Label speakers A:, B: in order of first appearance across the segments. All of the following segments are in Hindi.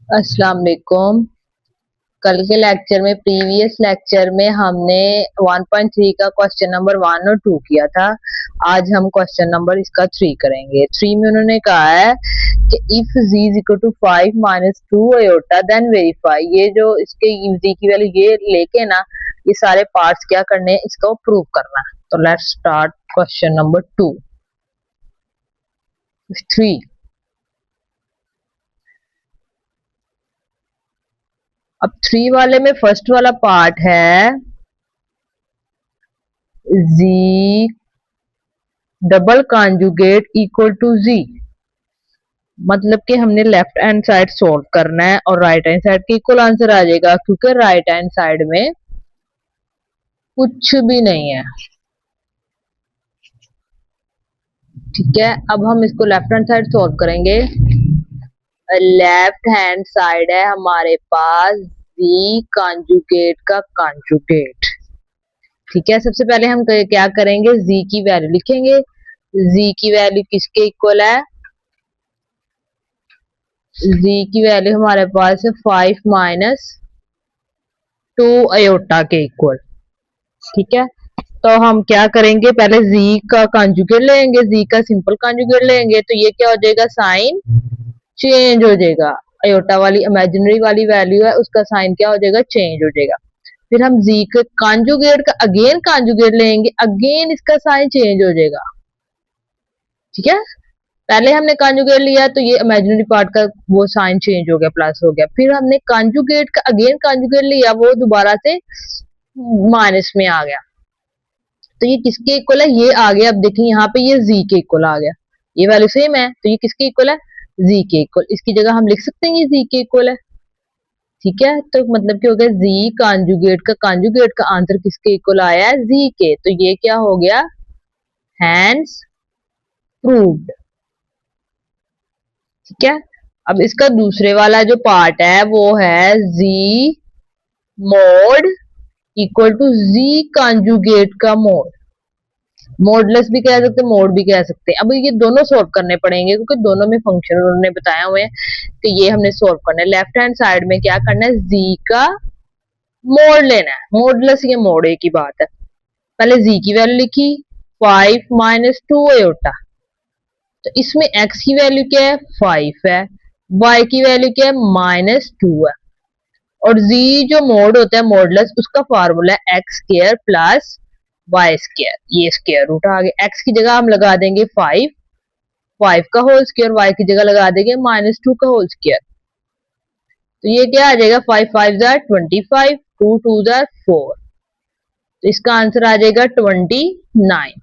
A: अस्सलाम वालेकुम। कल के लेक्चर में प्रीवियस लेक्चर में हमने 1.3 का क्वेश्चन नंबर 1 और 2 किया था। आज हम क्वेश्चन नंबर इसका 3 करेंगे। 3 में उन्होंने कहा है कि if z is equal to 5 minus 2 iota then verify. ये जो इसके z की वैल्यू ये लेके ना ये सारे पार्ट्स क्या करने हैं, इसका प्रूव करना है। तो लेट्स स्टार्ट क्वेश्चन नंबर 2 3। अब 3 वाले में फर्स्ट वाला पार्ट है z double conjugate equal to z। मतलब कि हमने लेफ्ट हैंड साइड सोल्व करना है और राइट हैंड साइड के इक्वल आंसर आ जाएगा, क्योंकि राइट हैंड साइड में कुछ भी नहीं है। ठीक है, अब हम इसको लेफ्ट हैंड साइड सोल्व करेंगे। लेफ्ट हैंड साइड है हमारे पास z कॉन्जुगेट का कॉन्जुगेट। ठीक है, सबसे पहले हम क्या करेंगे, z की वैल्यू लिखेंगे। z की वैल्यू किसके इक्वल है, z की वैल्यू हमारे पास है 5 माइनस 2 आयोटा के इक्वल। ठीक है, तो हम क्या करेंगे, पहले z का कॉन्जुगेट लेंगे, z का सिंपल कॉन्जुगेट लेंगे तो ये क्या हो जाएगा, साइन चेंज हो जाएगा। आयोटा वाली इमेजिनरी वाली वैल्यू है, उसका साइन क्या हो जाएगा, चेंज हो जाएगा। फिर हम z के कॉन्जुगेट का अगेन कॉन्जुगेट लेंगे, अगेन इसका साइन चेंज हो जाएगा। ठीक है, पहले हमने कॉन्जुगेट लिया तो ये इमेजिनरी पार्ट का वो साइन चेंज हो गया, प्लस हो गया। फिर हमने कॉन्जुगेट का अगेन कॉन्जुगेट लिया, वो दोबारा से माइनस में आ गया। तो ये किसके इक्वल है, ये आ गया। अब देखिए यहाँ पे ये z के इक्वल आ गया, ये वैल्यू सेम है तो ये किसके इक्वल है, z के इक्वल। इसकी जगह हम लिख सकते हैं ये z के इक्वल है। ठीक है, तो मतलब क्या हो गया, z कॉन्जुगेट का आंसर किसके इक्वल आया है, z के। तो ये क्या हो गया, हैंस प्रूव्ड। ठीक है, अब इसका दूसरे वाला जो पार्ट है वो है z mod equal to z conjugate का मोड। मोडलेस भी कह सकते हैं, मोड भी कह सकते हैं। अब ये दोनों सॉल्व करने पड़ेंगे, क्योंकि दोनों में फंक्शन उन्होंने बताया हुए हैं कि ये हमने सॉल्व करना है। लेफ्ट हैंड साइड में क्या करना है, z का मोड लेना है। मोडलेस ये मोड एक ही बात है। पहले z की वैल्यू लिखी 5 माइनस 2 आयोटा, तो इसमें x की वैल्यू क्या है, 5 है, y की वैल्यू क्या है, माइनस 2 है। और z जो मोड होता है मोडलेस, उसका फार्मूला है x square plus y square. ये स्क्वायर रूट आ गया, x की जगह हम लगा देंगे 5 का होल स्क्वायर, y की जगह लगा देंगे माइनस 2 का होल स्क्वायर। तो ये क्या आ जाएगा, 5 5 जार 25, 2 2 जार 4। तो इसका आंसर आ जाएगा 29।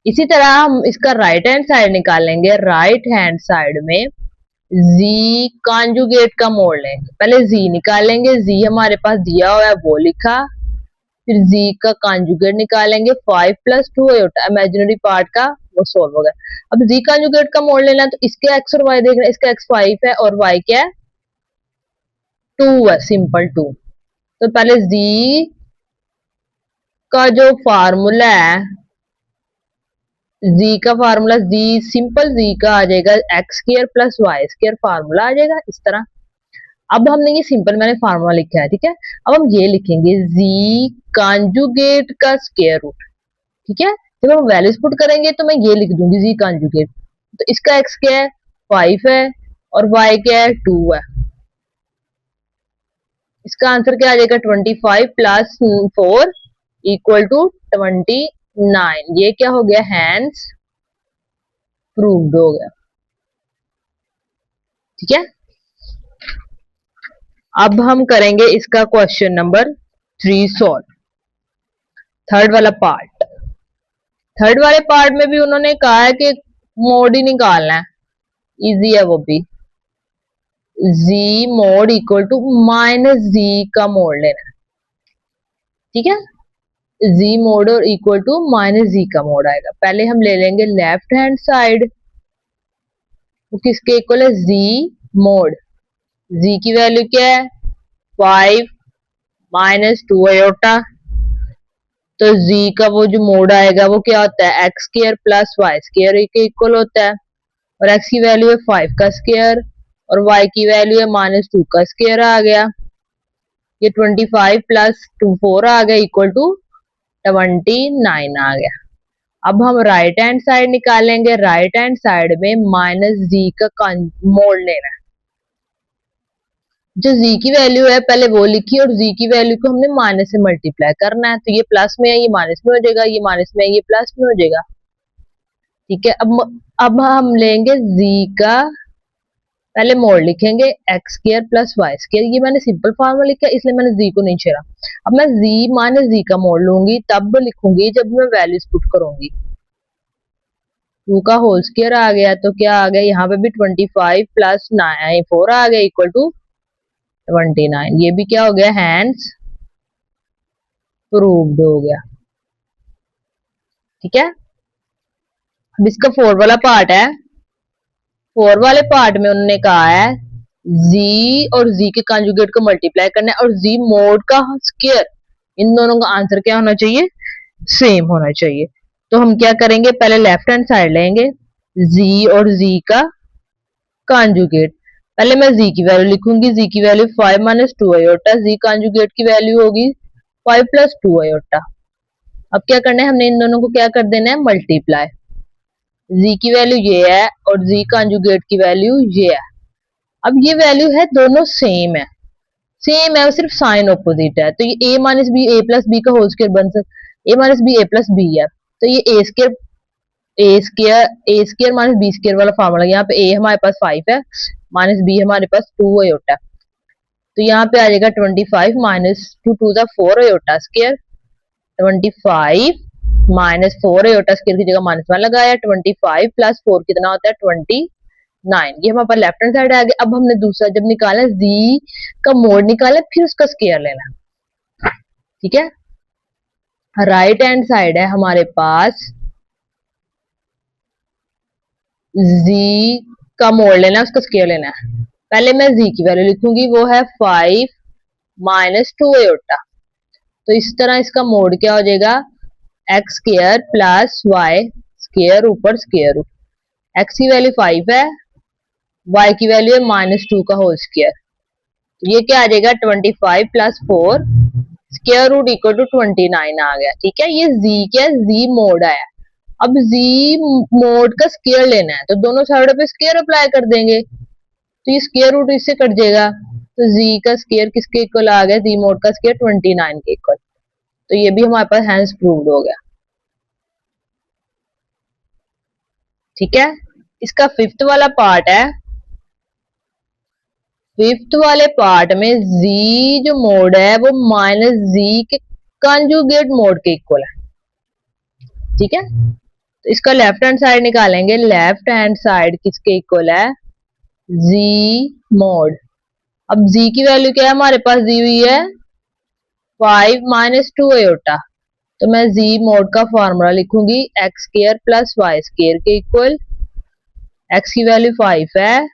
A: इसी तरह हम इसका राइट हैंड साइड निकालेंगे। राइट हैंड साइड में z कॉन्जुगेट का मोड लेंगे। पहले z निकालेंगे, z हमारे पास दिया हुआ है वो लिखा। फिर z का कॉन्जुगेट निकालेंगे, 5 प्लस 2 आयोटा इमेजिनरी पार्ट का वो सोल्व हो गया। अब z कॉन्जुगेट का मोड लेना है, तो इसके x और y देखना है। इसका x 5 है और y क्या है, 2 है, सिंपल 2। तो पहले z का जो फार्मूला है, z का फार्मूला, z सिंपल z का आ जाएगा x square plus y square, formula आ जाएगा इस तरह। अब हमने ये सिंपल मैंने फार्मूला लिखा है। ठीक है, अब हम ये लिखेंगे z कॉन्जुगेट का स्क्वायर रूट। ठीक है, जब हम वैल्यूज पुट करेंगे तो मैं ये लिख दूंगी z कॉन्जुगेट। तो इसका x क्या है, 5 है, और y क्या है, 2 है। इसका आंसर क्या आ जाएगा, 25 प्लस 4 इक्वल टू 29। ये क्या हो गया, हैंस प्रूव्ड हो गया। ठीक है, अब हम करेंगे इसका क्वेश्चन नंबर 3 सॉल्व। थर्ड वाला पार्ट, थर्ड वाले पार्ट में भी उन्होंने कहा है कि मोड ही निकालना है, इजी है वो भी। z mod equal to minus z का मोड लेना है। ठीक है, z मोड और इक्वल टू माइनस z का मोड आएगा। पहले हम ले लेंगे लेफ्ट हैंड साइड, वो किसके इक्वल है, z मोड। z की वैल्यू क्या है, 5 माइनस 2 आयोटा। तो z का वो जो मोड आएगा वो क्या होता है, x square plus y square के इक्वल होता है। और x की वैल्यू है 5 का स्क्वायर और y की वैल्यू है -2 का स्क्वायर आ गया। ये 25 प्लस 4 आ गया इक्वल टू 29 आ गया। अब हम राइट हैंड साइड निकालेंगे। राइट हैंड साइड में -z का मोड लेना है। जो z की वैल्यू है पहले वो लिखी और z की वैल्यू को हमने माइनस से मल्टीप्लाई करना है। तो ये प्लस में है, ये माइनस में हो जाएगा, ये माइनस में है, ये प्लस में हो जाएगा। ठीक है, अब हम लेंगे z का पहले मोड लिखेंगे x square plus y square. ये मैंने सिंपल फॉर्मूला लिखा इसलिए मैंने z को नहीं छेड़ा। अब मैं z माइनस z का मोड लूंगी तब लिखूंगी जब मैं वैल्यूज पुट करूंगी। 2 का होल स्क्वायर आ गया तो क्या आ गया, यहाँ पे भी 25 प्लस 4 आ गया इक्वल टू 29। ये भी क्या हो गया, हैंड्स प्रूव्ड हो गया। ठीक है, अब इसका 4 वाला पार्ट है। 4 वाले पार्ट में उन्होंने कहा है z और z के कंजुगेट को मल्टीप्लाई करना है और z मोड का स्क्वायर। इन दोनों का आंसर क्या होना चाहिए, सेम होना चाहिए। तो हम क्या करेंगे, पहले लेफ्ट हैंड साइड लेंगे z और z का कंजुगेट। पहले मैं z की वैल्यू लिखूंगी, z की value 5 minus 2 iota, z conjugate की वैल्यू होगी 5 प्लस 2 आयोटा। अब क्या करना है, हमने इन दोनों को क्या कर देना है, मल्टीप्लाई। z की वैल्यू ये है और z कंजुगेट की वैल्यू ये है। अब ये वैल्यू है दोनों सेम है, सेम है, सिर्फ साइन ऑपोजिट है। तो ये a minus B A plus B का होल स्क्वायर बन सकता, a minus B A plus B है तो ये A square minus B square वाला फॉर्मूला। यहाँ पे a हमारे पास 5 है, माइनस बी हमारे पास 2 आयोटा। तो यहाँ पे आ जाएगा 25 माइनस 2 2 दा 4 iota square. 25 minus 4 iota square की जगह -1 लगाया। 25 प्लस 4 कितना होता है, 29। ये हमारे पास लेफ्ट हैंड साइड आ गया। अब हमने दूसरा जब निकाला z का मोड निकाला फिर उसका स्क्वायर लेना। ठीक है, राइट हैंड साइड है हमारे पास, z का मोड लेना है, उसका स्क्वायर लेना है। पहले मैं z की वैल्यू लिखूंगी, वो है 5 माइनस 2 आयोटा। तो इस तरह इसका मोड क्या हो जाएगा, x square plus y square ऊपर स्क्वायर रूट। एक्स की वैल्यू 5 है, y की वैल्यू है -2 का होल स्क्वायर। तो ये क्या आ जाएगा, 25 plus 4 square root equal to 29 आ गया। ठीक है, ये z क्या, z मोड आया। अब z मोड का स्क्वायर लेना है तो दोनों साइडों पे स्क्वायर अप्लाई कर देंगे तो ये स्क्वायर रूट इससे कट जाएगा। तो z का स्क्वायर किसके इक्वल आ गया, z मोड का स्क्वायर 29 के इक्वल। तो ये भी हमारे पास हैंस प्रूव्ड हो गया। ठीक है, इसका 5th वाला पार्ट है। 5th वाले पार्ट में z जो मोड है वो माइनस z के कंजुगेट मोड के इक्वल है। ठीक है, तो इसका लेफ्ट हैंड साइड निकालेंगे। लेफ्ट हैंड साइड किसके इक्वल है, z मोड। अब z की वैल्यू क्या है, हमारे पास दी हुई है 5 माइनस 2 आयोटा। तो मैं z मोड का फॉर्मूला लिखूंगी x square plus y square के इक्वल। x की वैल्यू 5 है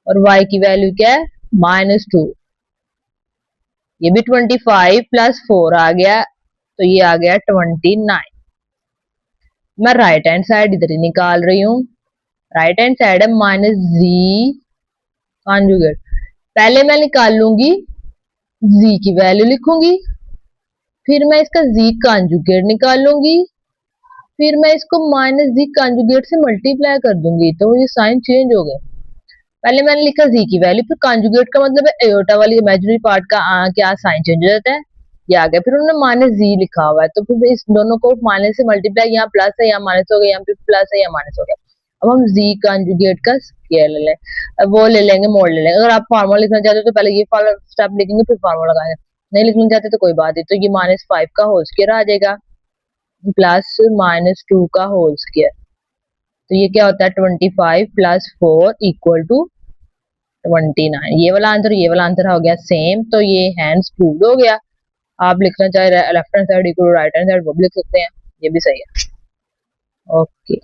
A: और y की वैल्यू क्या है, -2। ये भी 25 प्लस 4 आ गया तो ये आ गया 29। मैं राइट हैंड साइड इधर ही निकाल रही हूँ। राइट हैंड साइड है -z कॉन्जुगेट। पहले मैं निकाल लूंगी, z की वैल्यू लिखूंगी, फिर मैं इसका z कॉन्जुगेट निकाल लूंगी, फिर मैं इसको -z कॉन्जुगेट से मल्टीप्लाई कर दूंगी तो ये साइन चेंज हो गए। पहले मैंने लिखा z की वैल्यू, फिर कॉन्जुगेट का मतलब है एयोटा वाली इमेजिनरी पार्ट का क्या साइन चेंज हो जाता है, ये आ गया। फिर उन्होंने -z लिखा हुआ है तो फिर इस दोनों को माइनस से मल्टीप्लाई, यहाँ प्लस है यहाँ माइनस हो गया, यहाँ पे प्लस है यहाँ माइनस हो गया। अब हम z कॉन्जुगेट का स्क्वायर ले लें, अब वो ले लेंगे, मोड ले लेंगे। अगर आप फार्मूला लिखना चाहते हो तो पहले ये स्टेप लिखेंगे फिर फार्मूला लगाएंगे, नहीं लिखना चाहते तो कोई बात नहीं। तो ये -5 का होल स्क्वायर आ जाएगा प्लस -2 का होल स्क्वायर। तो ये क्या होता है, 25 प्लस 4 इक्वल टू 29। ये वाला आंसर ये वाला आंसर हो गया सेम। तो ये हैंड्स प्रूव्ड हो गया। आप लिखना चाहे left hand side equal right hand side वो भी लिख सकते हैं, ये भी सही है। ओके।